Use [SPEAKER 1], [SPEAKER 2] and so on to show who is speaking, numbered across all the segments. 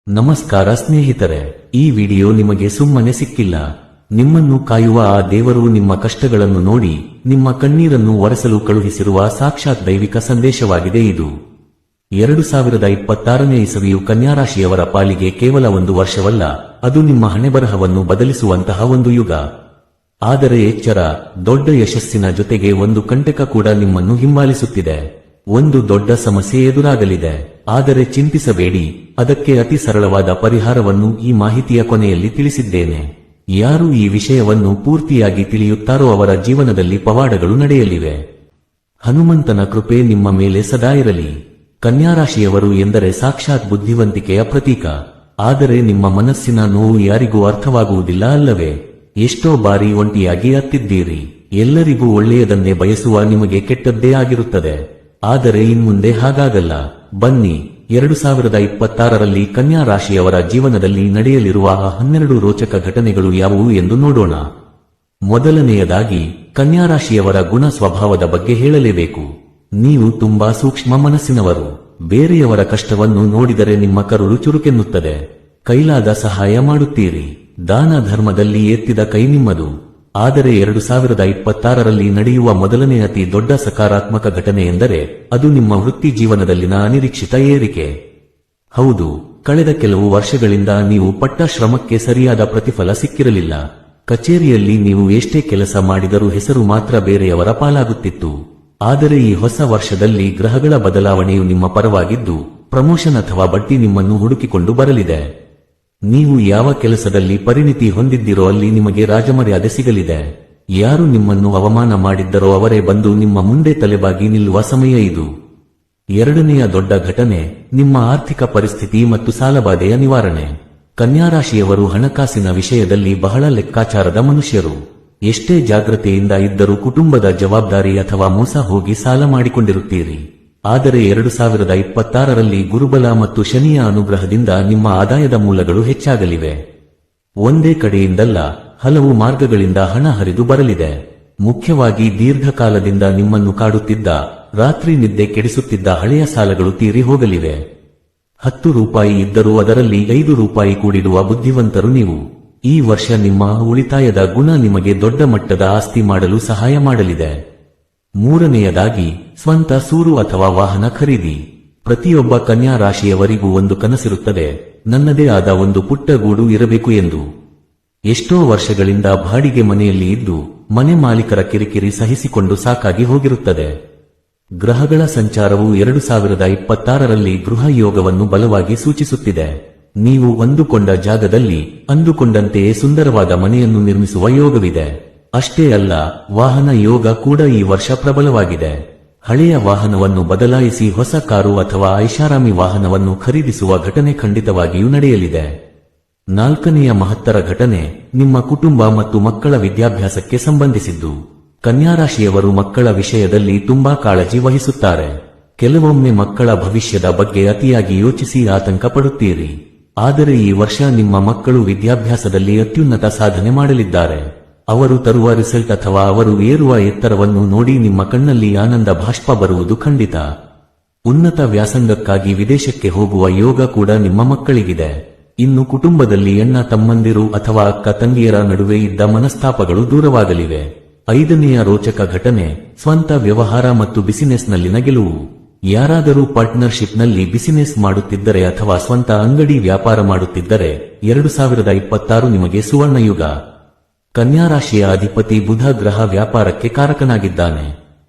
[SPEAKER 1] ನಮಸ್ಕಾರ ಸ್ನೇಹಿತರೆ, ಈ ವಿಡಿಯೋ ನಿಮಗೆ ಸುಮ್ಮನೆ ಸಿಕ್ಕಿಲ್ಲ. ನಿಮ್ಮನ್ನು ಕಾಯುವ ಆ ದೇವರು ನಿಮ್ಮ ಕಷ್ಟಗಳನ್ನು ನೋಡಿ ನಿಮ್ಮ ಕಣ್ಣೀರನ್ನು ಒರೆಸಲು ಕಳುಹಿಸಿರುವ ಸಾಕ್ಷಾತ್ ದೈವಿಕ ಸಂದೇಶವಾಗಿದೆ ಇದು. 2026ನೇ ಇಸವಿಯು ಕನ್ಯಾ ರಾಶಿಯವರ ಪಾಲಿಗೆ ಕೇವಲ ಒಂದು ವರ್ಷವಲ್ಲ, ಅದು ನಿಮ್ಮ ಹಣೆಬರಹವನ್ನು ಬದಲಿಸುವಂತಹ ಒಂದು ಯುಗ. ಆದರೆ ಎಚ್ಚರ, ದೊಡ್ಡ ಯಶಸ್ಸಿನ ಜೊತೆಗೆ ಒಂದು ಕಂಟಕ ಕೂಡ ನಿಮ್ಮನ್ನು ಹಿಂಬಾಲಿಸುತ್ತಿದೆ. ಒಂದು ದೊಡ್ಡ ಸಮಸ್ಯೆ ಎದುರಾಗಲಿದೆ, ಆದರೆ ಚಿಂತಿಸಬೇಡಿ, ಅದಕ್ಕೆ ಅತಿ ಸರಳವಾದ ಪರಿಹಾರವನ್ನು ಈ ಮಾಹಿತಿಯ ಕೊನೆಯಲ್ಲಿ ತಿಳಿಸಿದ್ದೇನೆ. ಯಾರು ಈ ವಿಷಯವನ್ನು ಪೂರ್ತಿಯಾಗಿ ತಿಳಿಯುತ್ತಾರೋ ಅವರ ಜೀವನದಲ್ಲಿ ಪವಾಡಗಳು ನಡೆಯಲಿವೆ. ಹನುಮಂತನ ಕೃಪೆ ನಿಮ್ಮ ಮೇಲೆ ಸದಾ ಇರಲಿ. ಕನ್ಯಾ ರಾಶಿಯವರು ಎಂದರೆ ಸಾಕ್ಷಾತ್ ಬುದ್ಧಿವಂತಿಕೆಯ ಪ್ರತೀಕ. ಆದರೆ ನಿಮ್ಮ ಮನಸ್ಸಿನ ನೋವು ಯಾರಿಗೂ ಅರ್ಥವಾಗುವುದಿಲ್ಲ ಅಲ್ಲವೇ? ಎಷ್ಟೋ ಬಾರಿ ಒಂಟಿಯಾಗಿ ಅತ್ತಿದ್ದೀರಿ. ಎಲ್ಲರಿಗೂ ಒಳ್ಳೆಯದನ್ನೇ ಬಯಸುವ ನಿಮಗೆ ಕೆಟ್ಟದ್ದೇ ಆಗಿರುತ್ತದೆ. ಆದರೆ ಇನ್ಮುಂದೆ ಹಾಗಾಗಲ್ಲ. ಬನ್ನಿ, 2026ರಲ್ಲಿ ಕನ್ಯಾ ರಾಶಿಯವರ ಜೀವನದಲ್ಲಿ ನಡೆಯಲಿರುವ 12 ರೋಚಕ ಘಟನೆಗಳು ಯಾವುವು ಎಂದು ನೋಡೋಣ. ಮೊದಲನೆಯದಾಗಿ, ಕನ್ಯಾ ರಾಶಿಯವರ ಗುಣ ಸ್ವಭಾವದ ಬಗ್ಗೆ ಹೇಳಲೇಬೇಕು. ನೀವು ತುಂಬಾ ಸೂಕ್ಷ್ಮ ಮನಸ್ಸಿನವರು. ಬೇರೆಯವರ ಕಷ್ಟವನ್ನು ನೋಡಿದರೆ ನಿಮ್ಮ ಕರುಳು ಚುರುಕೆನ್ನುತ್ತದೆ. ಕೈಲಾದ ಸಹಾಯ ಮಾಡುತ್ತೀರಿ. ದಾನ ಧರ್ಮದಲ್ಲಿ ಎತ್ತಿದ ಕೈ ನಿಮ್ಮದು. ಆದರೆ 2026ರಲ್ಲಿ ನಡೆಯುವ ಮೊದಲನೇ ಅತಿ ದೊಡ್ಡ ಸಕಾರಾತ್ಮಕ ಘಟನೆ ಎಂದರೆ ಅದು ನಿಮ್ಮ ವೃತ್ತಿ ಜೀವನದಲ್ಲಿನ ಅನಿರೀಕ್ಷಿತ ಏರಿಕೆ. ಹೌದು, ಕಳೆದ ಕೆಲವು ವರ್ಷಗಳಿಂದ ನೀವು ಪಟ್ಟ ಶ್ರಮಕ್ಕೆ ಸರಿಯಾದ ಪ್ರತಿಫಲ ಸಿಕ್ಕಿರಲಿಲ್ಲ. ಕಚೇರಿಯಲ್ಲಿ ನೀವು ಎಷ್ಟೇ ಕೆಲಸ ಮಾಡಿದರೂ ಹೆಸರು ಮಾತ್ರ ಬೇರೆಯವರ ಪಾಲಾಗುತ್ತಿತ್ತು. ಆದರೆ ಈ ಹೊಸ ವರ್ಷದಲ್ಲಿ ಗ್ರಹಗಳ ಬದಲಾವಣೆಯು ನಿಮ್ಮ ಪರವಾಗಿದ್ದು, ಪ್ರಮೋಷನ್ ಅಥವಾ ಬಡ್ತಿ ನಿಮ್ಮನ್ನು ಹುಡುಕಿಕೊಂಡು ಬರಲಿದೆ. ನೀವು ಯಾವ ಕೆಲಸದಲ್ಲಿ ಪರಿಣಿತಿ ಹೊಂದಿದ್ದೀರೋ ಅಲ್ಲಿ ನಿಮಗೆ ರಾಜಮರ್ಯಾದೆ ಸಿಗಲಿದೆ. ಯಾರು ನಿಮ್ಮನ್ನು ಅವಮಾನ ಮಾಡಿದ್ದರೋ ಅವರೇ ಬಂದು ನಿಮ್ಮ ಮುಂದೆ ತಲೆಬಾಗಿ ನಿಲ್ಲುವ ಸಮಯ ಇದು. ಎರಡನೆಯ ದೊಡ್ಡ ಘಟನೆ, ನಿಮ್ಮ ಆರ್ಥಿಕ ಪರಿಸ್ಥಿತಿ ಮತ್ತು ಸಾಲಬಾಧೆಯ ನಿವಾರಣೆ. ಕನ್ಯಾ ರಾಶಿಯವರು ಹಣಕಾಸಿನ ವಿಷಯದಲ್ಲಿ ಬಹಳ ಲೆಕ್ಕಾಚಾರದ ಮನುಷ್ಯರು. ಎಷ್ಟೇ ಜಾಗ್ರತೆಯಿಂದ ಇದ್ದರೂ ಕುಟುಂಬದ ಜವಾಬ್ದಾರಿ ಅಥವಾ ಮೋಸ ಹೋಗಿ ಸಾಲ ಮಾಡಿಕೊಂಡಿರುತ್ತೀರಿ. ಆದರೆ 2026ರಲ್ಲಿ ಗುರುಬಲ ಮತ್ತು ಶನಿಯ ಅನುಗ್ರಹದಿಂದ ನಿಮ್ಮ ಆದಾಯದ ಮೂಲಗಳು ಹೆಚ್ಚಾಗಲಿವೆ. ಒಂದೇ ಕಡೆಯಿಂದಲ್ಲ, ಹಲವು ಮಾರ್ಗಗಳಿಂದ ಹಣ ಹರಿದು ಬರಲಿದೆ. ಮುಖ್ಯವಾಗಿ ದೀರ್ಘಕಾಲದಿಂದ ನಿಮ್ಮನ್ನು ಕಾಡುತ್ತಿದ್ದ, ರಾತ್ರಿ ನಿದ್ದೆ ಕೆಡಿಸುತ್ತಿದ್ದ ಹಳೆಯ ಸಾಲಗಳು ತೀರಿ ಹೋಗಲಿವೆ. 10 ರೂಪಾಯಿ ಇದ್ದರೂ ಅದರಲ್ಲಿ 5 ರೂಪಾಯಿ ಕೂಡಿಡುವ ಬುದ್ಧಿವಂತರು ನೀವು. ಈ ವರ್ಷ ನಿಮ್ಮ ಉಳಿತಾಯದ ಗುಣ ನಿಮಗೆ ದೊಡ್ಡ ಮಟ್ಟದ ಆಸ್ತಿ ಮಾಡಲು ಸಹಾಯ ಮಾಡಲಿದೆ. ಮೂರನೆಯದಾಗಿ, ಸ್ವಂತ ಸೂರು ಅಥವಾ ವಾಹನ ಖರೀದಿ. ಪ್ರತಿಯೊಬ್ಬ ಕನ್ಯಾ ರಾಶಿಯವರಿಗೂ ಒಂದು ಕನಸಿರುತ್ತದೆ, ನನ್ನದೇ ಆದ ಒಂದು ಪುಟ್ಟ ಗೂಡು ಇರಬೇಕು ಎಂದು. ಎಷ್ಟೋ ವರ್ಷಗಳಿಂದ ಬಾಡಿಗೆ ಮನೆಯಲ್ಲಿ ಇದ್ದು ಮನೆ ಮಾಲೀಕರ ಕಿರಿಕಿರಿ ಸಹಿಸಿಕೊಂಡು ಸಾಕಾಗಿ ಹೋಗಿರುತ್ತದೆ. ಗ್ರಹಗಳ ಸಂಚಾರವು 2026ರಲ್ಲಿ ಗೃಹ ಯೋಗವನ್ನು ಬಲವಾಗಿ ಸೂಚಿಸುತ್ತಿದೆ. ನೀವು ಅಂದುಕೊಂಡ ಜಾಗದಲ್ಲಿ ಅಂದುಕೊಂಡಂತೆಯೇ ಸುಂದರವಾದ ಮನೆಯನ್ನು ನಿರ್ಮಿಸುವ ಯೋಗವಿದೆ. ಅಷ್ಟೇ ಅಲ್ಲ, ವಾಹನ ಯೋಗ ಕೂಡ ಈ ವರ್ಷ ಪ್ರಬಲವಾಗಿದೆ. ಹಳೆಯ ವಾಹನವನ್ನು ಬದಲಾಯಿಸಿ ಹೊಸ ಕಾರು ಅಥವಾ ಐಷಾರಾಮಿ ವಾಹನವನ್ನು ಖರೀದಿಸುವ ಘಟನೆ ಖಂಡಿತವಾಗಿಯೂ ನಡೆಯಲಿದೆ. ನಾಲ್ಕನೆಯ ಮಹತ್ತರ ಘಟನೆ, ನಿಮ್ಮ ಕುಟುಂಬ ಮತ್ತು ಮಕ್ಕಳ ವಿದ್ಯಾಭ್ಯಾಸಕ್ಕೆ ಸಂಬಂಧಿಸಿದ್ದು. ಕನ್ಯಾ ರಾಶಿಯವರು ಮಕ್ಕಳ ವಿಷಯದಲ್ಲಿ ತುಂಬಾ ಕಾಳಜಿ ವಹಿಸುತ್ತಾರೆ. ಕೆಲವೊಮ್ಮೆ ಮಕ್ಕಳ ಭವಿಷ್ಯದ ಬಗ್ಗೆ ಅತಿಯಾಗಿ ಯೋಚಿಸಿ ಆತಂಕ ಪಡುತ್ತೀರಿ. ಆದರೆ ಈ ವರ್ಷ ನಿಮ್ಮ ಮಕ್ಕಳು ವಿದ್ಯಾಭ್ಯಾಸದಲ್ಲಿ ಅತ್ಯುನ್ನತ ಸಾಧನೆ ಮಾಡಲಿದ್ದಾರೆ. ಅವರು ತರುವ ರಿಸಲ್ಟ್ ಅಥವಾ ಅವರು ಏರುವ ಎತ್ತರವನ್ನು ನೋಡಿ ನಿಮ್ಮ ಕಣ್ಣಲ್ಲಿ ಆನಂದ ಬಾಷ್ಪ ಬರುವುದು ಖಂಡಿತ. ಉನ್ನತ ವ್ಯಾಸಂಗಕ್ಕಾಗಿ ವಿದೇಶಕ್ಕೆ ಹೋಗುವ ಯೋಗ ಕೂಡ ನಿಮ್ಮ ಮಕ್ಕಳಿಗಿದೆ. ಇನ್ನು ಕುಟುಂಬದಲ್ಲಿ ಅಣ್ಣ ತಮ್ಮಂದಿರು ಅಥವಾ ಅಕ್ಕ ತಂಗಿಯರ ನಡುವೆ ಇದ್ದ ಮನಸ್ತಾಪಗಳು ದೂರವಾಗಲಿವೆ. ಐದನೆಯ ರೋಚಕ ಘಟನೆ, ಸ್ವಂತ ವ್ಯವಹಾರ ಮತ್ತು ಬಿಸಿನೆಸ್ನಲ್ಲಿನ ಗೆಲುವು. ಯಾರಾದರೂ ಪಾರ್ಟ್ನರ್ಶಿಪ್ನಲ್ಲಿ ಬಿಸಿನೆಸ್ ಮಾಡುತ್ತಿದ್ದರೆ ಅಥವಾ ಸ್ವಂತ ಅಂಗಡಿ ವ್ಯಾಪಾರ ಮಾಡುತ್ತಿದ್ದರೆ 2026 ನಿಮಗೆ ಸುವರ್ಣಯುಗ. ಕನ್ಯಾ ರಾಶಿಯ ಅಧಿಪತಿ ಬುಧ ಗ್ರಹ ವ್ಯಾಪಾರಕ್ಕೆ ಕಾರಕನಾಗಿದ್ದಾನೆ.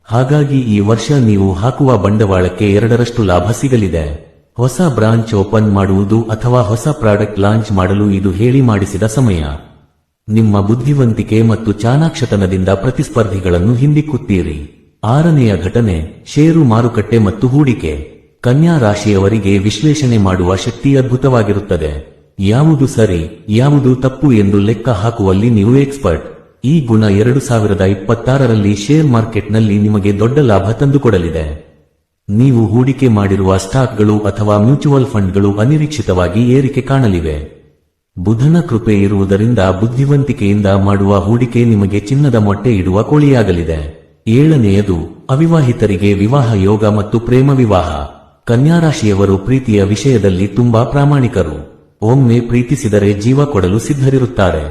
[SPEAKER 1] ಹಾಗಾಗಿ ಈ ವರ್ಷ ನೀವು ಹಾಕುವ ಬಂಡವಾಳಕ್ಕೆ 2ರಷ್ಟು ಲಾಭ ಸಿಗಲಿದೆ. ಹೊಸ ಬ್ರಾಂಚ್ ಓಪನ್ ಮಾಡುವುದು ಅಥವಾ ಹೊಸ ಪ್ರಾಡಕ್ಟ್ ಲಾಂಚ್ ಮಾಡಲು ಇದು ಹೇಳಿ ಮಾಡಿಸಿದ ಸಮಯ. ನಿಮ್ಮ ಬುದ್ಧಿವಂತಿಕೆ ಮತ್ತು ಚಾಣಾಕ್ಷತನದಿಂದ ಪ್ರತಿಸ್ಪರ್ಧಿಗಳನ್ನು ಹಿಂದಿಕ್ಕುತ್ತೀರಿ. ಆರನೆಯ ಘಟನೆ, ಷೇರು ಮಾರುಕಟ್ಟೆ ಮತ್ತು ಹೂಡಿಕೆ. ಕನ್ಯಾ ರಾಶಿಯವರಿಗೆ ವಿಶ್ಲೇಷಣೆ ಮಾಡುವ ಶಕ್ತಿ ಅದ್ಭುತವಾಗಿರುತ್ತದೆ. ಯಾವುದು ಸರಿ, ಯಾವುದು ತಪ್ಪು ಎಂದು ಲೆಕ್ಕ ಹಾಕುವಲ್ಲಿ ನೀವು ಎಕ್ಸ್ಪರ್ಟ್. ಈ ಗುಣ 2026ರಲ್ಲಿ ಶೇರ್ ಮಾರ್ಕೆಟ್ನಲ್ಲಿ ನಿಮಗೆ ದೊಡ್ಡ ಲಾಭ ತಂದುಕೊಡಲಿದೆ. ನೀವು ಹೂಡಿಕೆ ಮಾಡಿರುವ ಸ್ಟಾಕ್ಗಳು ಅಥವಾ ಮ್ಯೂಚುವಲ್ ಫಂಡ್ಗಳು ಅನಿರೀಕ್ಷಿತವಾಗಿ ಏರಿಕೆ ಕಾಣಲಿವೆ. ಬುಧನ ಕೃಪೆ ಇರುವುದರಿಂದ ಬುದ್ಧಿವಂತಿಕೆಯಿಂದ ಮಾಡುವ ಹೂಡಿಕೆ ನಿಮಗೆ ಚಿನ್ನದ ಮೊಟ್ಟೆ ಇಡುವ ಕೋಳಿಯಾಗಲಿದೆ. ಏಳನೆಯದು, ಅವಿವಾಹಿತರಿಗೆ ವಿವಾಹ ಯೋಗ ಮತ್ತು ಪ್ರೇಮ ವಿವಾಹ. ಕನ್ಯಾ ರಾಶಿಯವರು ಪ್ರೀತಿಯ ವಿಷಯದಲ್ಲಿ ತುಂಬಾ ಪ್ರಾಮಾಣಿಕರು. ಒಮ್ಮೆ ಪ್ರೀತಿಸಿದರೆ ಜೀವ ಕೊಡಲು ಸಿದ್ಧರಿರುತ್ತಾರೆ.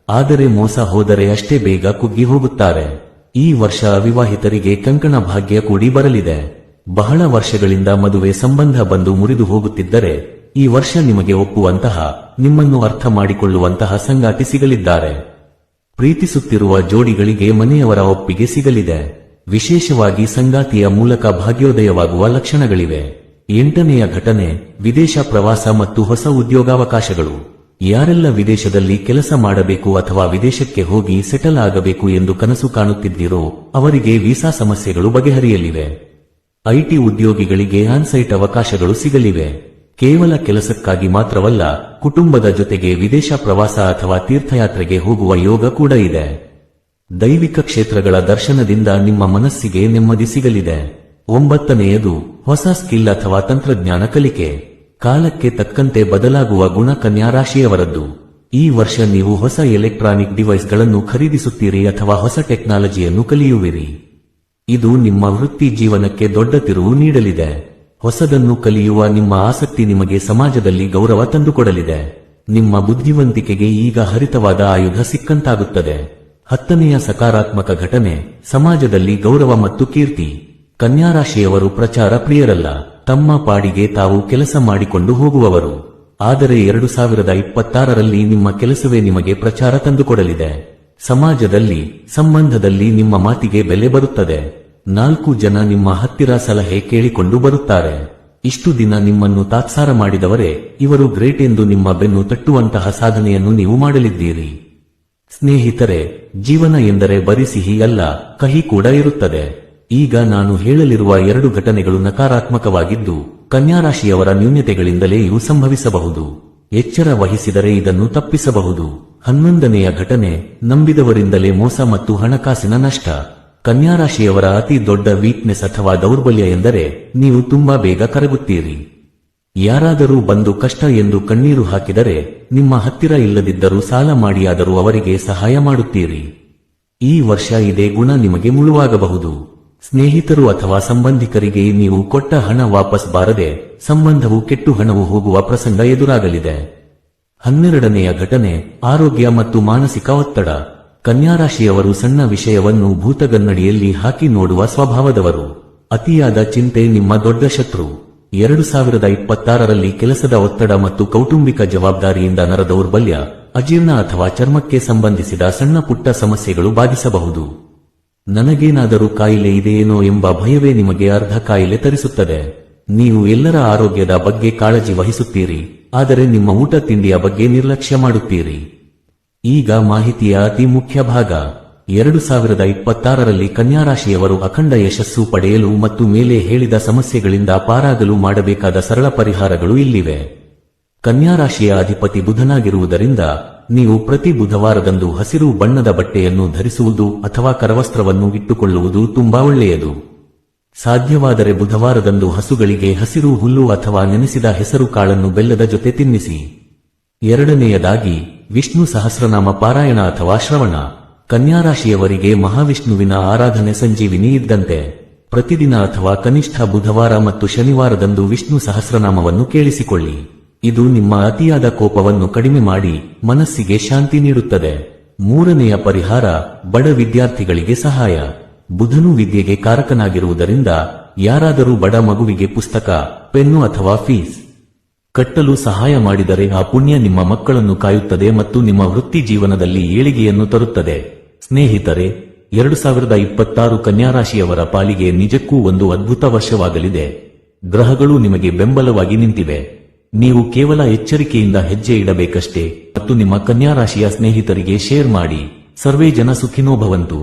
[SPEAKER 1] ಆದರೆ ಮೋಸ ಹೋದರೆ ಅಷ್ಟೇ ಬೇಗ ಕುಗ್ಗಿ ಹೋಗುತ್ತಾರೆ. ಈ ವರ್ಷ ಅವಿವಾಹಿತರಿಗೆ ಕಂಕಣ ಭಾಗ್ಯ ಕೂಡಿ ಬರಲಿದೆ. ಬಹಳ ವರ್ಷಗಳಿಂದ ಮದುವೆ ಸಂಬಂಧ ಬಂದು ಮುರಿದು ಹೋಗುತ್ತಿದ್ದರೆ ಈ ವರ್ಷ ನಿಮಗೆ ಒಪ್ಪುವಂತಹ, ನಿಮ್ಮನ್ನು ಅರ್ಥ ಮಾಡಿಕೊಳ್ಳುವಂತಹ ಸಂಗಾತಿ ಸಿಗಲಿದ್ದಾರೆ. ಪ್ರೀತಿಸುತ್ತಿರುವ ಜೋಡಿಗಳಿಗೆ ಮನೆಯವರ ಒಪ್ಪಿಗೆ ಸಿಗಲಿದೆ. ವಿಶೇಷವಾಗಿ ಸಂಗಾತಿಯ ಮೂಲಕ ಭಾಗ್ಯೋದಯವಾಗುವ ಲಕ್ಷಣಗಳಿವೆ. 8ನೆಯ ಘಟನೆ, ವಿದೇಶ ಪ್ರವಾಸ ಮತ್ತು ಹೊಸ ಉದ್ಯೋಗಾವಕಾಶಗಳು. ಯಾರೆಲ್ಲ ವಿದೇಶದಲ್ಲಿ ಕೆಲಸ ಮಾಡಬೇಕು ಅಥವಾ ವಿದೇಶಕ್ಕೆ ಹೋಗಿ ಸೆಟಲ್ ಆಗಬೇಕು ಎಂದು ಕನಸು ಕಾಣುತ್ತಿದ್ದೀರೋ ಅವರಿಗೆ ವೀಸಾ ಸಮಸ್ಯೆಗಳು ಬಗೆಹರಿಯಲಿವೆ. ಐಟಿ ಉದ್ಯೋಗಿಗಳಿಗೆ ಆನ್ಸೈಟ್ ಅವಕಾಶಗಳು ಸಿಗಲಿವೆ. ಕೇವಲ ಕೆಲಸಕ್ಕಾಗಿ ಮಾತ್ರವಲ್ಲ, ಕುಟುಂಬದ ಜೊತೆಗೆ ವಿದೇಶ ಪ್ರವಾಸ ಅಥವಾ ತೀರ್ಥಯಾತ್ರೆಗೆ ಹೋಗುವ ಯೋಗ ಕೂಡ ಇದೆ. ದೈವಿಕ ಕ್ಷೇತ್ರಗಳ ದರ್ಶನದಿಂದ ನಿಮ್ಮ ಮನಸ್ಸಿಗೆ ನೆಮ್ಮದಿ ಸಿಗಲಿದೆ. 9ನೆಯದು, ಹೊಸ ಸ್ಕಿಲ್ ಅಥವಾ ತಂತ್ರಜ್ಞಾನ ಕಲಿಕೆ. ಕಾಲಕ್ಕೆ ತಕ್ಕಂತೆ ಬದಲಾಗುವ ಗುಣ ಕನ್ಯಾ ರಾಶಿಯವರದ್ದು. ಈ ವರ್ಷ ನೀವು ಹೊಸ ಎಲೆಕ್ಟ್ರಾನಿಕ್ ಡಿವೈಸ್ಗಳನ್ನು ಖರೀದಿಸುತ್ತೀರಿ ಅಥವಾ ಹೊಸ ಟೆಕ್ನಾಲಜಿಯನ್ನು ಕಲಿಯುವಿರಿ. ಇದು ನಿಮ್ಮ ವೃತ್ತಿ ಜೀವನಕ್ಕೆ ದೊಡ್ಡ ತಿರುವು ನೀಡಲಿದೆ. ಹೊಸದನ್ನು ಕಲಿಯುವ ನಿಮ್ಮ ಆಸಕ್ತಿ ನಿಮಗೆ ಸಮಾಜದಲ್ಲಿ ಗೌರವ ತಂದುಕೊಡಲಿದೆ. ನಿಮ್ಮ ಬುದ್ಧಿವಂತಿಕೆಗೆ ಈಗ ಹರಿತವಾದ ಆಯುಧ ಸಿಕ್ಕಂತಾಗುತ್ತದೆ. 10ನೆಯ ಸಕಾರಾತ್ಮಕ ಘಟನೆ, ಸಮಾಜದಲ್ಲಿ ಗೌರವ ಮತ್ತು ಕೀರ್ತಿ. ಕನ್ಯಾ ರಾಶಿಯವರು ಪ್ರಚಾರ ಪ್ರಿಯರಲ್ಲ. ತಮ್ಮ ಪಾಡಿಗೆ ತಾವು ಕೆಲಸ ಮಾಡಿಕೊಂಡು ಹೋಗುವವರು. ಆದರೆ 2026ರಲ್ಲಿ ನಿಮ್ಮ ಕೆಲಸವೇ ನಿಮಗೆ ಪ್ರಚಾರ ತಂದುಕೊಡಲಿದೆ. ಸಮಾಜದಲ್ಲಿ, ಸಂಬಂಧದಲ್ಲಿ ನಿಮ್ಮ ಮಾತಿಗೆ ಬೆಲೆ ಬರುತ್ತದೆ. 4 ಜನ ನಿಮ್ಮ ಹತ್ತಿರ ಸಲಹೆ ಕೇಳಿಕೊಂಡು ಬರುತ್ತಾರೆ. ಇಷ್ಟು ದಿನ ನಿಮ್ಮನ್ನು ತಾತ್ಸಾರ ಮಾಡಿದವರೇ ಇವರು ಗ್ರೇಟ್ ಎಂದು ನಿಮ್ಮ ಬೆನ್ನು ತಟ್ಟುವಂತಹ ಸಾಧನೆಯನ್ನು ನೀವು ಮಾಡಲಿದ್ದೀರಿ. ಸ್ನೇಹಿತರೆ, ಜೀವನ ಎಂದರೆ ಬರೀ ಸಿಹಿ ಅಲ್ಲ, ಕಹಿ ಕೂಡ ಇರುತ್ತದೆ. ಈಗ ನಾನು ಹೇಳಲಿರುವ 2 ಘಟನೆಗಳು ನಕಾರಾತ್ಮಕವಾಗಿದ್ದು ಕನ್ಯಾ ರಾಶಿಯವರ ನ್ಯೂನತೆಗಳಿಂದಲೇ ಇವು ಸಂಭವಿಸಬಹುದು. ಎಚ್ಚರ ವಹಿಸಿದರೆ ಇದನ್ನು ತಪ್ಪಿಸಬಹುದು. 11ನೆಯ ಘಟನೆ, ನಂಬಿದವರಿಂದಲೇ ಮೋಸ ಮತ್ತು ಹಣಕಾಸಿನ ನಷ್ಟ. ಕನ್ಯಾ ರಾಶಿಯವರ ಅತಿ ದೊಡ್ಡ ವೀಕ್ನೆಸ್ ಅಥವಾ ದೌರ್ಬಲ್ಯ ಎಂದರೆ ನೀವು ತುಂಬಾ ಬೇಗ ಕರಗುತ್ತೀರಿ. ಯಾರಾದರೂ ಬಂದು ಕಷ್ಟ ಎಂದು ಕಣ್ಣೀರು ಹಾಕಿದರೆ ನಿಮ್ಮ ಹತ್ತಿರ ಇಲ್ಲದಿದ್ದರೂ ಸಾಲ ಮಾಡಿಯಾದರೂ ಅವರಿಗೆ ಸಹಾಯ ಮಾಡುತ್ತೀರಿ. ಈ ವರ್ಷ ಇದೇ ಗುಣ ನಿಮಗೆ ಮುಳುವಾಗಬಹುದು. ಸ್ನೇಹಿತರು ಅಥವಾ ಸಂಬಂಧಿಕರಿಗೆ ನೀವು ಕೊಟ್ಟ ಹಣ ವಾಪಸ್ ಬಾರದೆ ಸಂಬಂಧವು ಕೆಟ್ಟು ಹಣವು ಹೋಗುವ ಪ್ರಸಂಗ ಎದುರಾಗಲಿದೆ. 12ನೆಯ ಘಟನೆ, ಆರೋಗ್ಯ ಮತ್ತು ಮಾನಸಿಕ ಒತ್ತಡ. ಕನ್ಯಾ ರಾಶಿಯವರು ಸಣ್ಣ ವಿಷಯವನ್ನು ಭೂತಗನ್ನಡಿಯಲ್ಲಿ ಹಾಕಿ ನೋಡುವ ಸ್ವಭಾವದವರು. ಅತಿಯಾದ ಚಿಂತೆ ನಿಮ್ಮ ದೊಡ್ಡ ಶತ್ರು. 2026ರಲ್ಲಿ ಕೆಲಸದ ಒತ್ತಡ ಮತ್ತು ಕೌಟುಂಬಿಕ ಜವಾಬ್ದಾರಿಯಿಂದ ನರ ದೌರ್ಬಲ್ಯ, ಅಜೀರ್ಣ ಅಥವಾ ಚರ್ಮಕ್ಕೆ ಸಂಬಂಧಿಸಿದ ಸಣ್ಣ ಪುಟ್ಟ ಸಮಸ್ಯೆಗಳು ಬಾಧಿಸಬಹುದು. ನನಗೇನಾದರೂ ಕಾಯಿಲೆ ಇದೆಯೇನೋ ಎಂಬ ಭಯವೇ ನಿಮಗೆ ಅರ್ಧ ಕಾಯಿಲೆ ತರಿಸುತ್ತದೆ. ನೀವು ಎಲ್ಲರ ಆರೋಗ್ಯದ ಬಗ್ಗೆ ಕಾಳಜಿ ವಹಿಸುತ್ತೀರಿ, ಆದರೆ ನಿಮ್ಮ ಊಟ ತಿಂಡಿಯ ಬಗ್ಗೆ ನಿರ್ಲಕ್ಷ್ಯ ಮಾಡುತ್ತೀರಿ. ಈಗ ಮಾಹಿತಿಯ ಅತಿ ಮುಖ್ಯ ಭಾಗ. 2026ರಲ್ಲಿ ಕನ್ಯಾ ರಾಶಿಯವರು ಅಖಂಡ ಯಶಸ್ಸು ಪಡೆಯಲು ಮತ್ತು ಮೇಲೆ ಹೇಳಿದ ಸಮಸ್ಯೆಗಳಿಂದ ಪಾರಾಗಲು ಮಾಡಬೇಕಾದ ಸರಳ ಪರಿಹಾರಗಳು ಇಲ್ಲಿವೆ. ಕನ್ಯಾ ರಾಶಿಯ ಅಧಿಪತಿ ಬುಧನಾಗಿರುವುದರಿಂದ ನೀವು ಪ್ರತಿ ಬುಧವಾರದಂದು ಹಸಿರು ಬಣ್ಣದ ಬಟ್ಟೆಯನ್ನು ಧರಿಸುವುದು ಅಥವಾ ಕರವಸ್ತ್ರವನ್ನು ಇಟ್ಟುಕೊಳ್ಳುವುದು ತುಂಬಾ ಒಳ್ಳೆಯದು. ಸಾಧ್ಯವಾದರೆ ಬುಧವಾರದಂದು ಹಸುಗಳಿಗೆ ಹಸಿರು ಹುಲ್ಲು ಅಥವಾ ನೆನೆಸಿದ ಹೆಸರು ಕಾಳನ್ನು ಬೆಲ್ಲದ ಜೊತೆ ತಿನ್ನಿಸಿ. 2ನೇಯದಾಗಿ, ವಿಷ್ಣು ಸಹಸ್ರನಾಮ ಪಾರಾಯಣ ಅಥವಾ ಶ್ರವಣ. ಕನ್ಯಾ ರಾಶಿಯವರಿಗೆ ಮಹಾವಿಷ್ಣುವಿನ ಆರಾಧನೆ ಸಂಜೀವಿನಿ ಇದ್ದಂತೆ. ಪ್ರತಿದಿನ ಅಥವಾ ಕನಿಷ್ಠ ಬುಧವಾರ ಮತ್ತು ಶನಿವಾರದಂದು ವಿಷ್ಣು ಸಹಸ್ರನಾಮವನ್ನು ಕೇಳಿಸಿಕೊಳ್ಳಿ. ಇದು ನಿಮ್ಮ ಅತಿಯಾದ ಕೋಪವನ್ನು ಕಡಿಮೆ ಮಾಡಿ ಮನಸ್ಸಿಗೆ ಶಾಂತಿ ನೀಡುತ್ತದೆ. 3ನೇಯ ಪರಿಹಾರ, ಬಡ ವಿದ್ಯಾರ್ಥಿಗಳಿಗೆ ಸಹಾಯ. ಬುಧನು ವಿದ್ಯೆಗೆ ಕಾರಕನಾಗಿರುವುದರಿಂದ ಯಾರಾದರೂ ಬಡ ಮಗುವಿಗೆ ಪುಸ್ತಕ, ಪೆನ್ನು ಅಥವಾ ಫೀಸ್ ಕಟ್ಟಲು ಸಹಾಯ ಮಾಡಿದರೆ ಆ ಪುಣ್ಯ ನಿಮ್ಮ ಮಕ್ಕಳನ್ನು ಕಾಯುತ್ತದೆ ಮತ್ತು ನಿಮ್ಮ ವೃತ್ತಿ ಜೀವನದಲ್ಲಿ ಏಳಿಗೆಯನ್ನು ತರುತ್ತದೆ. ಸ್ನೇಹಿತರೆ, 2026 ಕನ್ಯಾ ರಾಶಿಯವರ ಪಾಲಿಗೆ ನಿಜಕ್ಕೂ ಒಂದು ಅದ್ಭುತ ವರ್ಷವಾಗಲಿದೆ. ಗ್ರಹಗಳು ನಿಮಗೆ ಬೆಂಬಲವಾಗಿ ನಿಂತಿವೆ. ನೀವು ಕೇವಲ ಎಚ್ಚರಿಕೆಯಿಂದ ಹೆಜ್ಜೆ ಇಡಬೇಕಷ್ಟೇ ಮತ್ತು ನಿಮ್ಮ ಕನ್ಯಾ ರಾಶಿಯ ಸ್ನೇಹಿತರಿಗೆ ಶೇರ್ ಮಾಡಿ. ಸರ್ವೇ ಜನ ಸುಖಿನೋ ಭವಂತು.